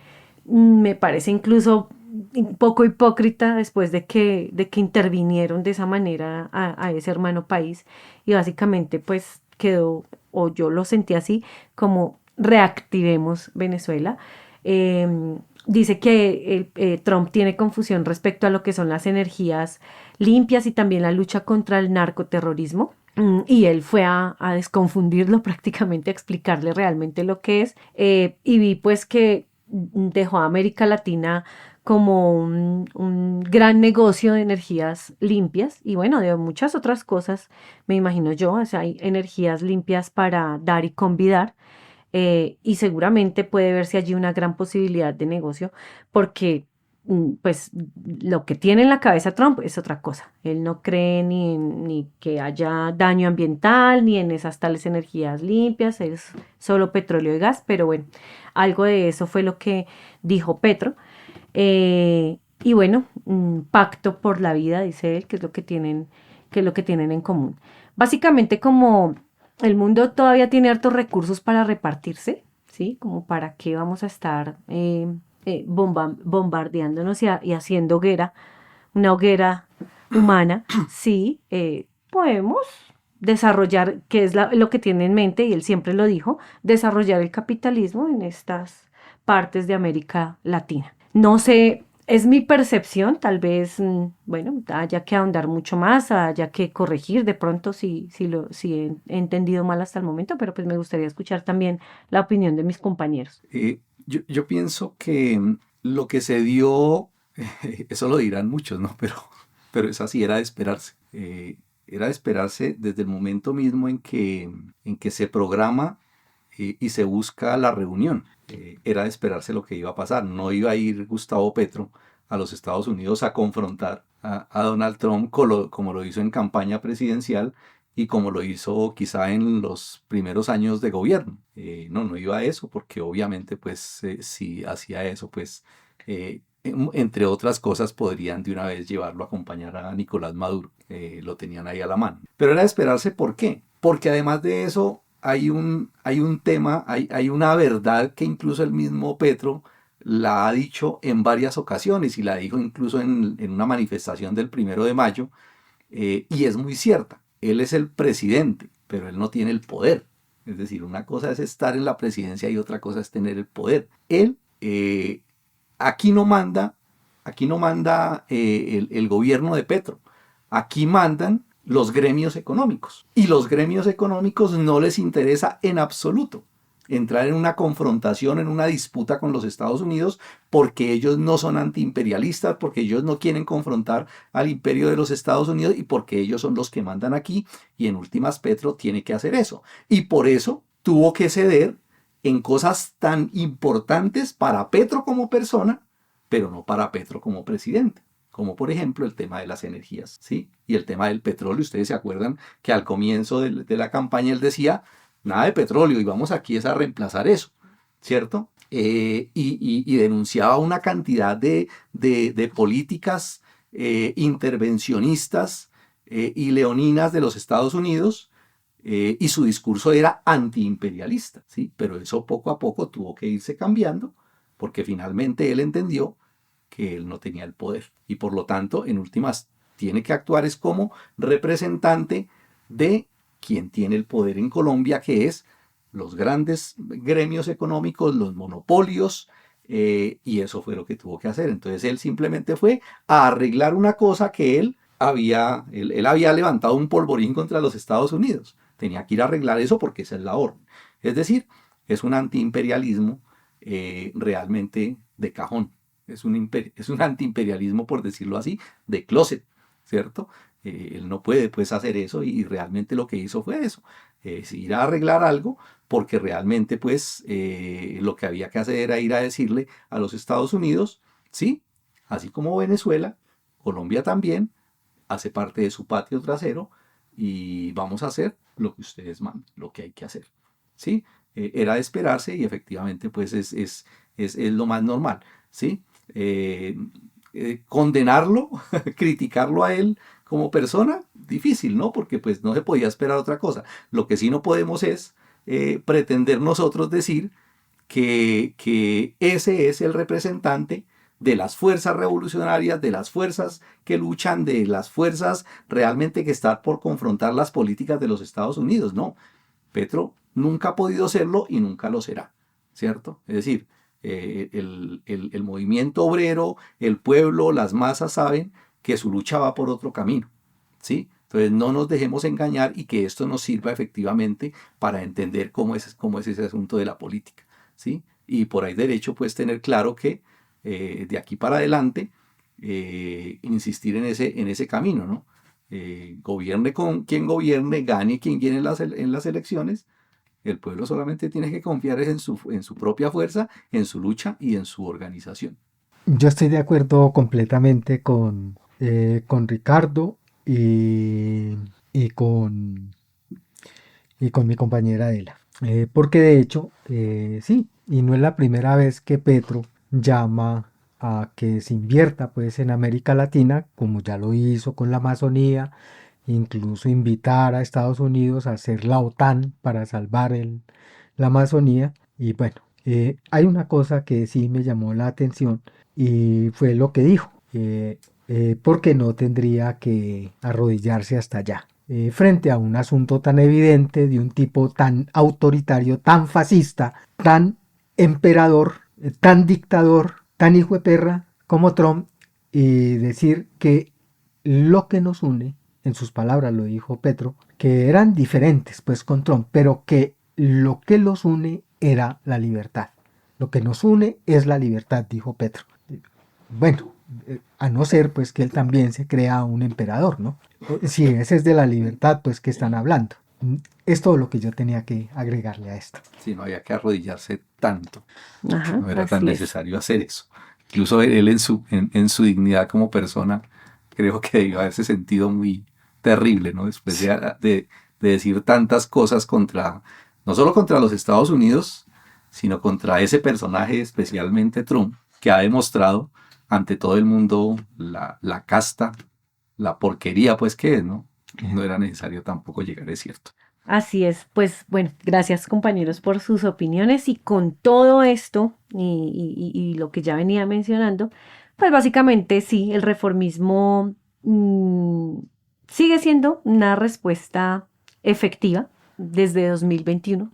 Me parece incluso un poco hipócrita después de que intervinieron de esa manera a ese hermano país, y básicamente pues quedó, o yo lo sentí así, como reactivemos Venezuela. Dice que Trump tiene confusión respecto a lo que son las energías limpias y también la lucha contra el narcoterrorismo. Y él fue a desconfundirlo prácticamente, a explicarle realmente lo que es. Y vi pues que dejó a América Latina como un gran negocio de energías limpias y bueno, de muchas otras cosas, me imagino yo. O sea, hay energías limpias para dar y convidar. Y seguramente puede verse allí una gran posibilidad de negocio, porque pues lo que tiene en la cabeza Trump es otra cosa. Él no cree ni que haya daño ambiental, ni en esas tales energías limpias, es solo petróleo y gas, pero bueno, algo de eso fue lo que dijo Petro. Y bueno, pacto por la vida, dice él, que es lo que tienen en común. Básicamente, como el mundo todavía tiene hartos recursos para repartirse, ¿sí? Como para qué vamos a estar bombardeándonos y haciendo una hoguera humana. Sí, podemos desarrollar, que es lo que tiene en mente, y él siempre lo dijo, desarrollar el capitalismo en estas partes de América Latina. No sé, es mi percepción, tal vez, bueno, haya que ahondar mucho más, haya que corregir de pronto si he entendido mal hasta el momento, pero pues me gustaría escuchar también la opinión de mis compañeros. Yo pienso que lo que se dio, eso lo dirán muchos, ¿no? Pero es así, era de esperarse. Era de esperarse desde el momento mismo en que se programa y se busca la reunión. Era de esperarse lo que iba a pasar. No iba a ir Gustavo Petro a los Estados Unidos a confrontar a Donald Trump como lo hizo en campaña presidencial y como lo hizo quizá en los primeros años de gobierno. No iba a eso, porque obviamente pues si hacía eso pues entre otras cosas podrían de una vez llevarlo a acompañar a Nicolás Maduro. Lo tenían ahí a la mano. Pero era de esperarse. ¿Por qué? Porque además de eso hay un tema, hay una verdad que incluso el mismo Petro la ha dicho en varias ocasiones, y la dijo incluso en una manifestación del 1 de mayo, y es muy cierta. Él es el presidente, pero él no tiene el poder. Es decir, una cosa es estar en la presidencia y otra cosa es tener el poder. Él aquí no manda el gobierno de Petro. Aquí mandan los gremios económicos, y los gremios económicos no les interesa en absoluto entrar en una confrontación, en una disputa con los Estados Unidos, porque ellos no son antiimperialistas, porque ellos no quieren confrontar al imperio de los Estados Unidos y porque ellos son los que mandan aquí, y en últimas Petro tiene que hacer eso. Y por eso tuvo que ceder en cosas tan importantes para Petro como persona, pero no para Petro como presidente, como por ejemplo el tema de las energías, ¿sí? Y el tema del petróleo. Ustedes se acuerdan que al comienzo de la campaña él decía, nada de petróleo y vamos aquí es a reemplazar eso, ¿cierto? Y denunciaba una cantidad de políticas intervencionistas y leoninas de los Estados Unidos, y su discurso era antiimperialista, ¿sí? Pero eso poco a poco tuvo que irse cambiando porque finalmente él entendió que él no tenía el poder y por lo tanto en últimas tiene que actuar es como representante de quien tiene el poder en Colombia, que es los grandes gremios económicos, los monopolios, y eso fue lo que tuvo que hacer. Entonces él simplemente fue a arreglar una cosa que él había levantado un polvorín contra los Estados Unidos. Tenía que ir a arreglar eso porque esa es la orden. Es decir, es un antiimperialismo realmente de cajón. Es un antiimperialismo, por decirlo así, de closet, ¿cierto? Él no puede pues hacer eso y realmente lo que hizo fue eso, ir a arreglar algo porque realmente pues lo que había que hacer era ir a decirle a los Estados Unidos, sí, así como Venezuela, Colombia también hace parte de su patio trasero y vamos a hacer lo que ustedes mandan, lo que hay que hacer, ¿sí? Era de esperarse y efectivamente pues es lo más normal, ¿sí? Condenarlo, criticarlo a él como persona, difícil, ¿no? Porque pues no se podía esperar otra cosa. Lo que sí no podemos es pretender nosotros decir que ese es el representante de las fuerzas revolucionarias, de las fuerzas que luchan, de las fuerzas realmente que están por confrontar las políticas de los Estados Unidos. No, Petro nunca ha podido serlo y nunca lo será, ¿cierto? Es decir, el movimiento obrero, el pueblo, las masas saben que su lucha va por otro camino, ¿sí? Entonces no nos dejemos engañar y que esto nos sirva efectivamente para entender cómo es ese asunto de la política, ¿sí? Y por ahí derecho pues tener claro que de aquí para adelante insistir en ese camino, ¿no? Gobierne con quien gobierne, gane quien gane en las elecciones, el pueblo solamente tiene que confiar en su propia fuerza, en su lucha y en su organización. Yo estoy de acuerdo completamente con Ricardo y con mi compañera Adela. Porque de hecho, sí, y no es la primera vez que Petro llama a que se invierta pues en América Latina, como ya lo hizo con la Amazonía, incluso invitar a Estados Unidos a hacer la OTAN para salvar la Amazonía. Y bueno, hay una cosa que sí me llamó la atención y fue lo que dijo, porque no tendría que arrodillarse hasta allá. Frente a un asunto tan evidente de un tipo tan autoritario, tan fascista, tan emperador, tan dictador, tan hijo de perra como Trump, y decir que lo que nos une, en sus palabras lo dijo Petro, que eran diferentes pues con Trump, pero que lo que los une era la libertad. Lo que nos une es la libertad, dijo Petro. Bueno, a no ser pues que él también se crea un emperador, ¿no? Si ese es de la libertad, pues que están hablando. Es todo lo que yo tenía que agregarle a esto. Sí, no había que arrodillarse tanto. Ajá, No era tan así es. necesario hacer eso. Incluso él en su dignidad como persona, creo que debió haberse sentido muy terrible, ¿no? Después de decir tantas cosas no solo contra los Estados Unidos, sino contra ese personaje, especialmente Trump, que ha demostrado ante todo el mundo la casta, la porquería pues que es, ¿no? No era necesario tampoco llegar, es cierto. Así es, pues bueno, gracias compañeros por sus opiniones y con todo esto y lo que ya venía mencionando, pues básicamente sí, el reformismo sigue siendo una respuesta efectiva desde 2021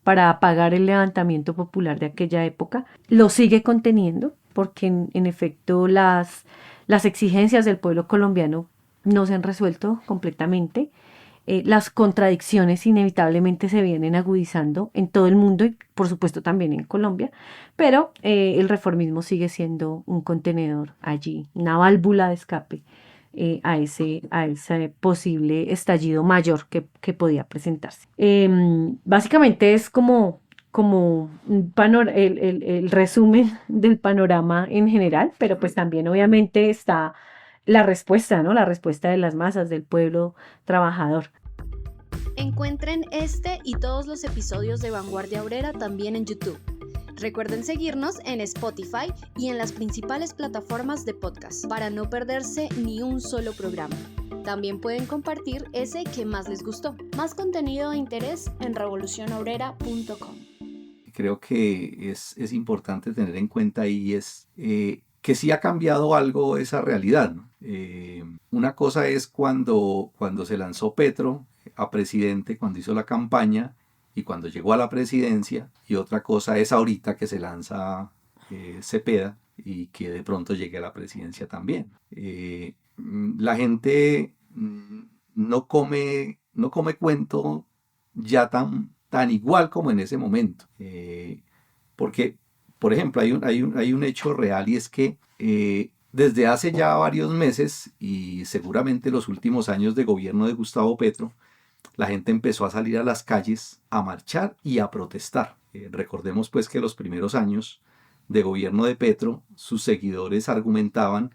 para apagar el levantamiento popular de aquella época. Lo sigue conteniendo porque en efecto las exigencias del pueblo colombiano no se han resuelto completamente. las contradicciones inevitablemente se vienen agudizando en todo el mundo y por supuesto también en Colombia, pero el reformismo sigue siendo un contenedor allí, una válvula de escape a ese posible estallido mayor que podía presentarse. Básicamente es como el resumen del panorama en general, pero pues también obviamente está la respuesta, ¿no? La respuesta de las masas, del pueblo trabajador. Encuentren este y todos los episodios de Vanguardia Obrera también en YouTube. Recuerden seguirnos en Spotify y en las principales plataformas de podcast para no perderse ni un solo programa. También pueden compartir ese que más les gustó. Más contenido de interés en revolucionobrera.com. Creo que es importante tener en cuenta ahí que sí ha cambiado algo esa realidad, ¿no? Una cosa es cuando se lanzó Petro a presidente, cuando hizo la campaña y cuando llegó a la presidencia, y otra cosa es ahorita que se lanza Cepeda y que de pronto llegue a la presidencia también. La gente no come cuento ya tan igual como en ese momento. Porque, por ejemplo, hay un hecho real, y es que desde hace ya varios meses y seguramente los últimos años de gobierno de Gustavo Petro, la gente empezó a salir a las calles a marchar y a protestar. Recordemos pues que los primeros años de gobierno de Petro, sus seguidores argumentaban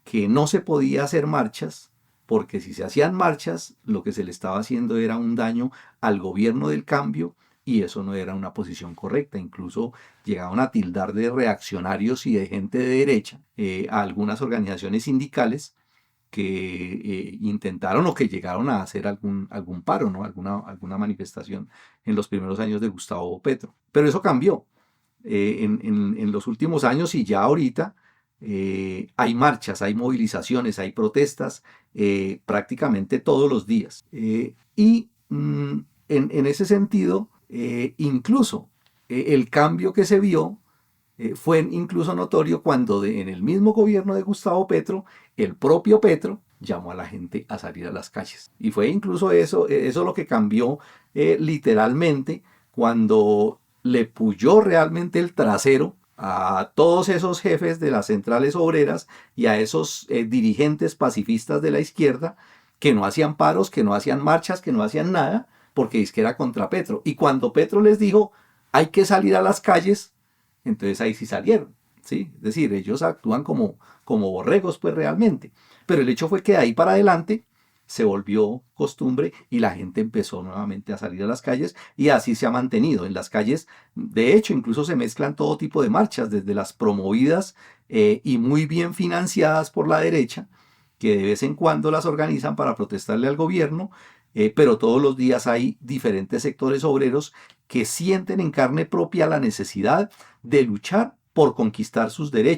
que no se podía hacer marchas, porque si se hacían marchas, lo que se le estaba haciendo era un daño al gobierno del cambio, y eso no era una posición correcta. Incluso llegaban a tildar de reaccionarios y de gente de derecha a algunas organizaciones sindicales que intentaron o que llegaron a hacer algún paro, ¿no? alguna manifestación en los primeros años de Gustavo Petro. Pero eso cambió en los últimos años, y ya ahorita hay marchas, hay movilizaciones, hay protestas prácticamente todos los días. En ese sentido, incluso el cambio que se vio fue incluso notorio cuando en el mismo gobierno de Gustavo Petro, el propio Petro llamó a la gente a salir a las calles. Y fue incluso eso lo que cambió literalmente, cuando le puyó realmente el trasero a todos esos jefes de las centrales obreras y a esos dirigentes pacifistas de la izquierda, que no hacían paros, que no hacían marchas, que no hacían nada, porque es que era contra Petro. Y cuando Petro les dijo, hay que salir a las calles, entonces ahí sí salieron, ¿sí? Es decir, ellos actúan como borregos, pues realmente. Pero el hecho fue que de ahí para adelante se volvió costumbre y la gente empezó nuevamente a salir a las calles, y así se ha mantenido. En las calles, de hecho, incluso se mezclan todo tipo de marchas, desde las promovidas y muy bien financiadas por la derecha, que de vez en cuando las organizan para protestarle al gobierno, pero todos los días hay diferentes sectores obreros que sienten en carne propia la necesidad de luchar por conquistar sus derechos.